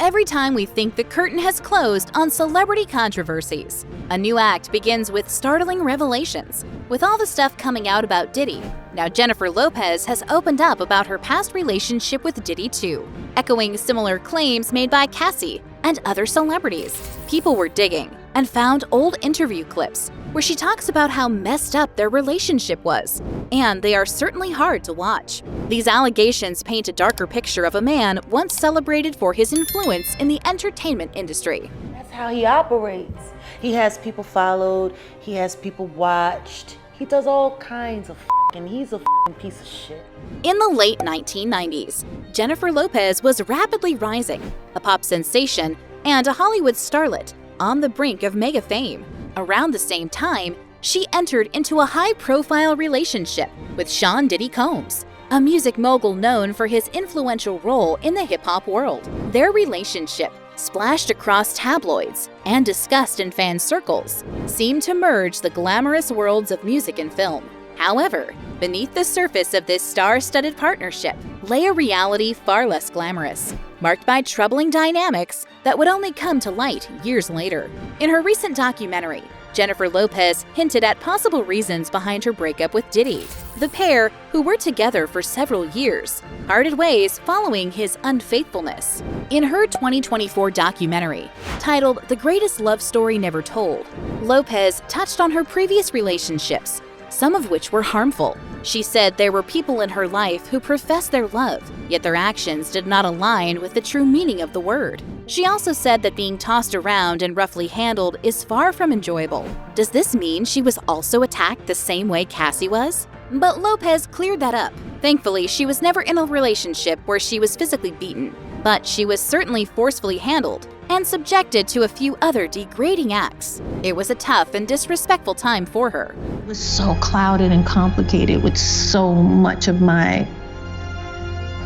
Every time we think the curtain has closed on celebrity controversies, a new act begins with startling revelations. With all the stuff coming out about Diddy, now Jennifer Lopez has opened up about her past relationship with Diddy too, echoing similar claims made by Cassie and other celebrities. People were digging and found old interview clips where she talks about how messed up their relationship was, and they are certainly hard to watch. These allegations paint a darker picture of a man once celebrated for his influence in the entertainment industry. That's how he operates. He has people followed, he has people watched, he does all kinds of and he's a piece of shit. In the late 1990s, Jennifer Lopez was rapidly rising, a pop sensation and a Hollywood starlet on the brink of mega fame. Around the same time, she entered into a high-profile relationship with Sean Diddy Combs, a music mogul known for his influential role in the hip-hop world. Their relationship, splashed across tabloids and discussed in fan circles, seemed to merge the glamorous worlds of music and film. However, beneath the surface of this star-studded partnership lay a reality far less glamorous, marked by troubling dynamics that would only come to light years later. In her recent documentary, Jennifer Lopez hinted at possible reasons behind her breakup with Diddy. The pair, who were together for several years, parted ways following his unfaithfulness. In her 2024 documentary, titled The Greatest Love Story Never Told, Lopez touched on her previous relationships, some of which were harmful. She said there were people in her life who professed their love, yet their actions did not align with the true meaning of the word. She also said that being tossed around and roughly handled is far from enjoyable. Does this mean she was also attacked the same way Cassie was? But Lopez cleared that up. Thankfully, she was never in a relationship where she was physically beaten, but she was certainly forcefully handled and subjected to a few other degrading acts. It was a tough and disrespectful time for her. It was so clouded and complicated with so much of my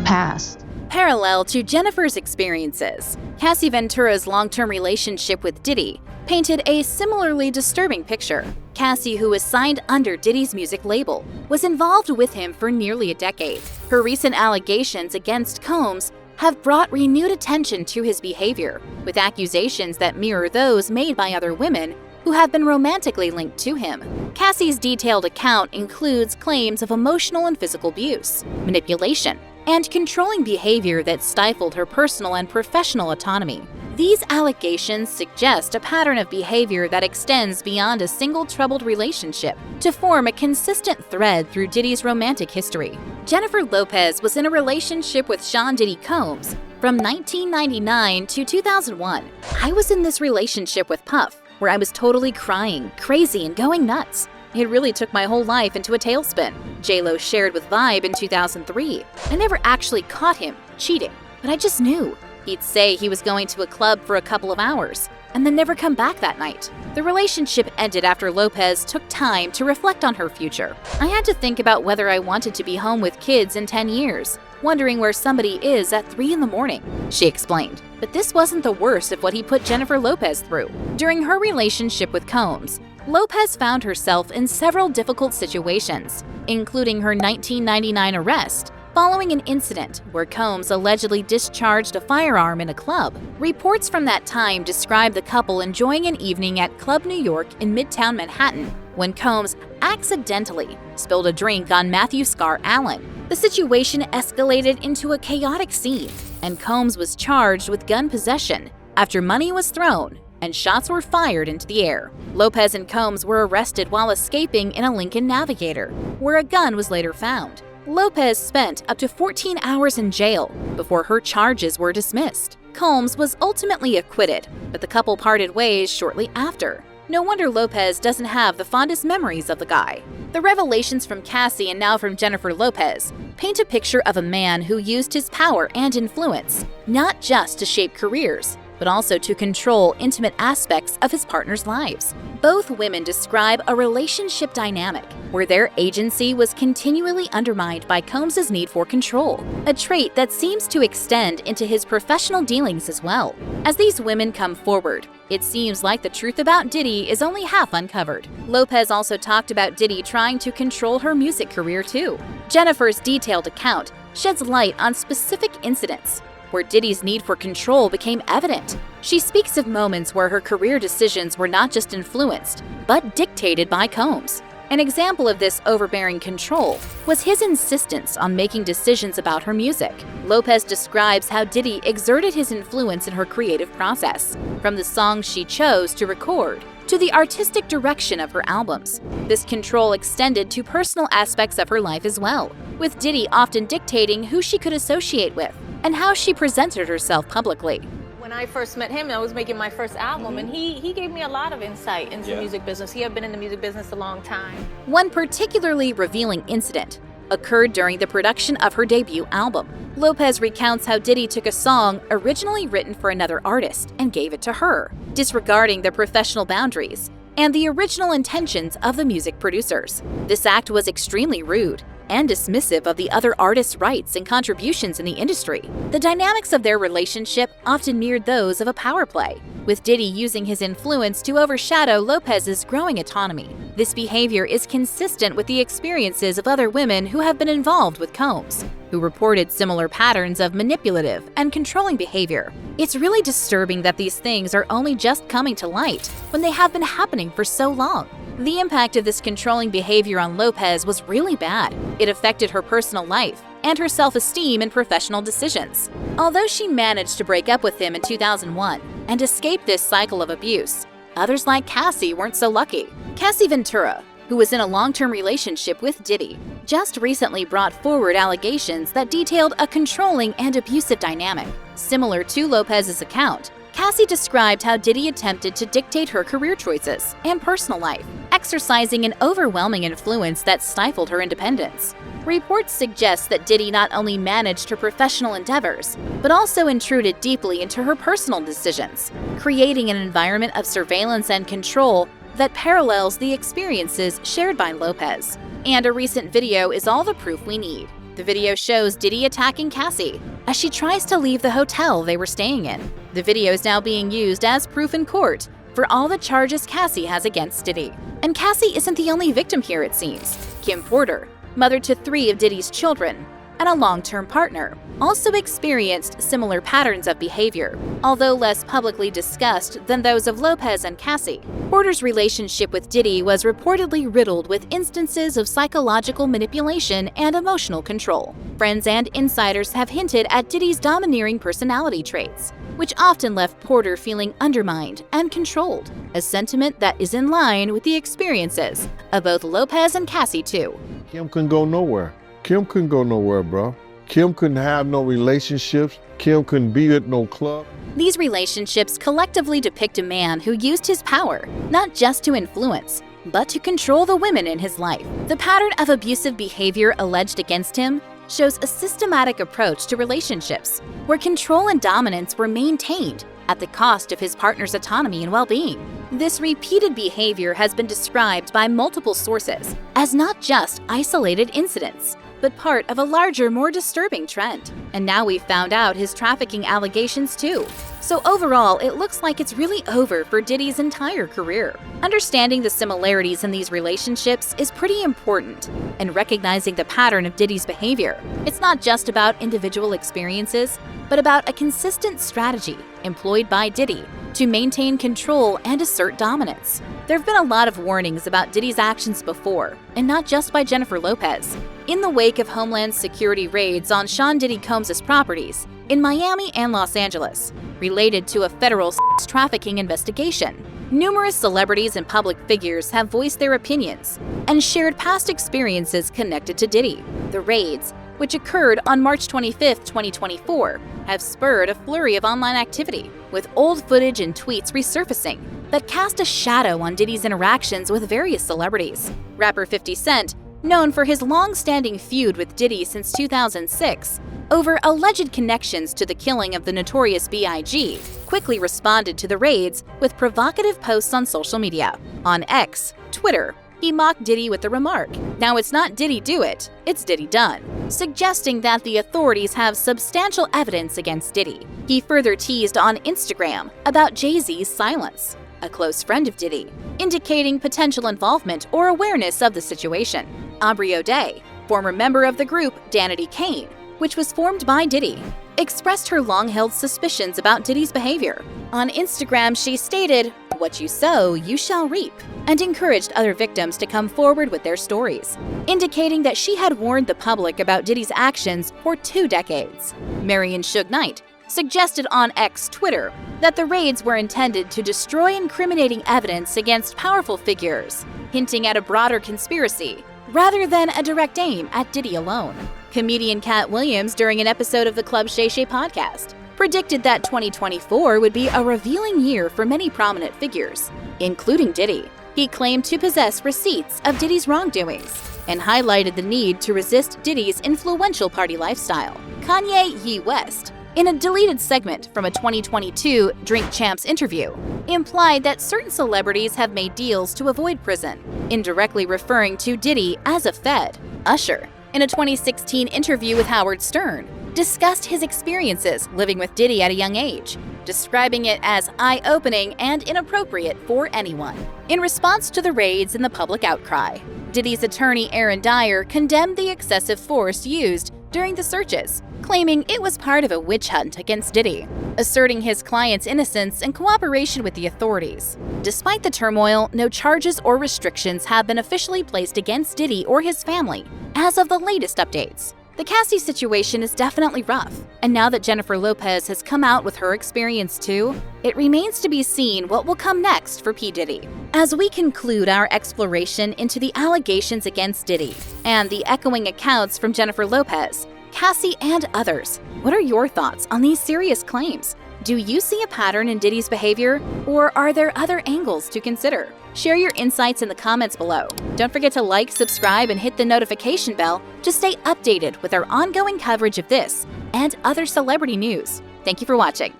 past. Parallel to Jennifer's experiences, Cassie Ventura's long-term relationship with Diddy painted a similarly disturbing picture. Cassie, who was signed under Diddy's music label, was involved with him for nearly a decade. Her recent allegations against Combs have brought renewed attention to his behavior, with accusations that mirror those made by other women who have been romantically linked to him. Cassie's detailed account includes claims of emotional and physical abuse, manipulation, and controlling behavior that stifled her personal and professional autonomy. These allegations suggest a pattern of behavior that extends beyond a single troubled relationship to form a consistent thread through Diddy's romantic history. Jennifer Lopez was in a relationship with Sean Diddy Combs from 1999 to 2001. I was in this relationship with Puff, where I was totally crying, crazy, and going nuts. It really took my whole life into a tailspin, J-Lo shared with Vibe in 2003. I never actually caught him cheating, but I just knew. He'd say he was going to a club for a couple of hours, and then never come back that night. The relationship ended after Lopez took time to reflect on her future. I had to think about whether I wanted to be home with kids in 10 years, wondering where somebody is at 3 in the morning, she explained. But this wasn't the worst of what he put Jennifer Lopez through. During her relationship with Combs, Lopez found herself in several difficult situations, including her 1999 arrest following an incident where Combs allegedly discharged a firearm in a club. Reports from that time describe the couple enjoying an evening at Club New York in Midtown Manhattan when Combs accidentally spilled a drink on Matthew Scar Allen. The situation escalated into a chaotic scene, and Combs was charged with gun possession after money was thrown and shots were fired into the air. Lopez and Combs were arrested while escaping in a Lincoln Navigator, where a gun was later found. Lopez spent up to 14 hours in jail before her charges were dismissed. Combs was ultimately acquitted, but the couple parted ways shortly after. No wonder Lopez doesn't have the fondest memories of the guy. The revelations from Cassie and now from Jennifer Lopez paint a picture of a man who used his power and influence, not just to shape careers, but also to control intimate aspects of his partners' lives. Both women describe a relationship dynamic where their agency was continually undermined by Combs' need for control, a trait that seems to extend into his professional dealings as well. As these women come forward, it seems like the truth about Diddy is only half uncovered. Lopez also talked about Diddy trying to control her music career too. Jennifer's detailed account sheds light on specific incidents, where Diddy's need for control became evident. She speaks of moments where her career decisions were not just influenced, but dictated by Combs. An example of this overbearing control was his insistence on making decisions about her music. Lopez describes how Diddy exerted his influence in her creative process, from the songs she chose to record to the artistic direction of her albums. This control extended to personal aspects of her life as well, with Diddy often dictating who she could associate with and how she presented herself publicly. When I first met him, I was making my first album, and he gave me a lot of insight into the music business. He had been in the music business a long time. One particularly revealing incident occurred during the production of her debut album. Lopez recounts how Diddy took a song originally written for another artist and gave it to her, disregarding the professional boundaries and the original intentions of the music producers. This act was extremely rude and dismissive of the other artists' rights and contributions in the industry. The dynamics of their relationship often mirrored those of a power play, with Diddy using his influence to overshadow Lopez's growing autonomy. This behavior is consistent with the experiences of other women who have been involved with Combs, who reported similar patterns of manipulative and controlling behavior. It's really disturbing that these things are only just coming to light when they have been happening for so long. The impact of this controlling behavior on Lopez was really bad. It affected her personal life and her self-esteem in professional decisions. Although she managed to break up with him in 2001 and escape this cycle of abuse, others like Cassie weren't so lucky. Cassie Ventura, who was in a long-term relationship with Diddy, just recently brought forward allegations that detailed a controlling and abusive dynamic. Similar to Lopez's account, Cassie described how Diddy attempted to dictate her career choices and personal life, exercising an overwhelming influence that stifled her independence. Reports suggest that Diddy not only managed her professional endeavors, but also intruded deeply into her personal decisions, creating an environment of surveillance and control that parallels the experiences shared by Lopez. And a recent video is all the proof we need. The video shows Diddy attacking Cassie as she tries to leave the hotel they were staying in. The video is now being used as proof in court for all the charges Cassie has against Diddy. And Cassie isn't the only victim here, it seems. Kim Porter, mother to 3 of Diddy's children and a long-term partner, also experienced similar patterns of behavior, although less publicly discussed than those of Lopez and Cassie. Porter's relationship with Diddy was reportedly riddled with instances of psychological manipulation and emotional control. Friends and insiders have hinted at Diddy's domineering personality traits, which often left Porter feeling undermined and controlled, a sentiment that is in line with the experiences of both Lopez and Cassie too. Kim couldn't go nowhere. Kim couldn't go nowhere, bro. Kim couldn't have no relationships. Kim couldn't be at no club. These relationships collectively depict a man who used his power, not just to influence, but to control the women in his life. The pattern of abusive behavior alleged against him shows a systematic approach to relationships, where control and dominance were maintained at the cost of his partner's autonomy and well-being. This repeated behavior has been described by multiple sources as not just isolated incidents, but part of a larger, more disturbing trend. And now we've found out his trafficking allegations too. So overall, it looks like it's really over for Diddy's entire career. Understanding the similarities in these relationships is pretty important, and recognizing the pattern of Diddy's behavior. It's not just about individual experiences, but about a consistent strategy employed by Diddy to maintain control and assert dominance. There have been a lot of warnings about Diddy's actions before, and not just by Jennifer Lopez. In the wake of Homeland Security raids on Sean Diddy Combs' properties in Miami and Los Angeles, related to a federal sex trafficking investigation, numerous celebrities and public figures have voiced their opinions and shared past experiences connected to Diddy. The raids, which occurred on March 25, 2024, have spurred a flurry of online activity, with old footage and tweets resurfacing that cast a shadow on Diddy's interactions with various celebrities. Rapper 50 Cent, known for his long-standing feud with Diddy since 2006 over alleged connections to the killing of the notorious B.I.G., quickly responded to the raids with provocative posts on social media. On X, Twitter, he mocked Diddy with the remark, "Now it's not Diddy do it, it's Diddy done," suggesting that the authorities have substantial evidence against Diddy. He further teased on Instagram about Jay-Z's silence, a close friend of Diddy, indicating potential involvement or awareness of the situation. Aubrey O'Day, former member of the group Danity Kane, which was formed by Diddy, expressed her long-held suspicions about Diddy's behavior. On Instagram, she stated, "What you sow, you shall reap," and encouraged other victims to come forward with their stories, indicating that she had warned the public about Diddy's actions for 2 decades. Marion Suge Knight suggested on X Twitter that the raids were intended to destroy incriminating evidence against powerful figures, hinting at a broader conspiracy rather than a direct aim at Diddy alone. Comedian Cat Williams, during an episode of the Club Shay Shay podcast, predicted that 2024 would be a revealing year for many prominent figures, including Diddy. He claimed to possess receipts of Diddy's wrongdoings and highlighted the need to resist Diddy's influential party lifestyle. Kanye Ye West, in a deleted segment from a 2022 Drink Champs interview, implied that certain celebrities have made deals to avoid prison, indirectly referring to Diddy as a Fed. Usher, in a 2016 interview with Howard Stern, discussed his experiences living with Diddy at a young age, describing it as eye-opening and inappropriate for anyone. In response to the raids and the public outcry, Diddy's attorney Aaron Dyer condemned the excessive force used during the searches, claiming it was part of a witch hunt against Diddy, asserting his client's innocence and cooperation with the authorities. Despite the turmoil, no charges or restrictions have been officially placed against Diddy or his family as of the latest updates. The Cassie situation is definitely rough, and now that Jennifer Lopez has come out with her experience too, it remains to be seen what will come next for P. Diddy. As we conclude our exploration into the allegations against Diddy and the echoing accounts from Jennifer Lopez, Cassie, and others, what are your thoughts on these serious claims? Do you see a pattern in Diddy's behavior, or are there other angles to consider? Share your insights in the comments below. Don't forget to like, subscribe, and hit the notification bell to stay updated with our ongoing coverage of this and other celebrity news. Thank you for watching.